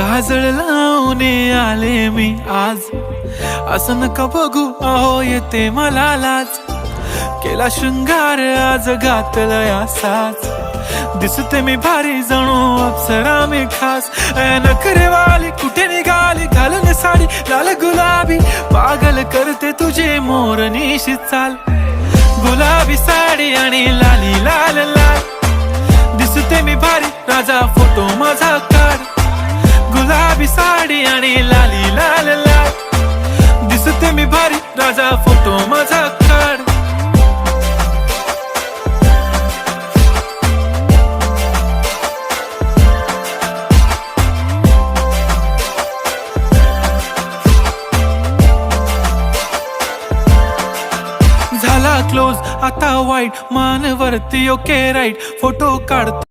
काजळ लावून आले मी आज, असं नका बघू अहो येते मला लाज. केला शृंगार आज घातलाय असाच, दिसते मी भारी जणू अप्सरा मी खास. नखरेवाली कुठे निघाली घालून साडी लाल गुलाबी, पागल करते तुझे मोरनीशी चाल. गुलाबी साडी आणि लाली लाल लाल, दिसते मी भारी राजा फोटो माझा काढ. गुलाबी साडी आणि लाली लाल लाल, दिसते मी भारी राजा फोटो माझा काढ. झाला क्लोज आता वाईट, मान वरती ओके राईट, फोटो काढतो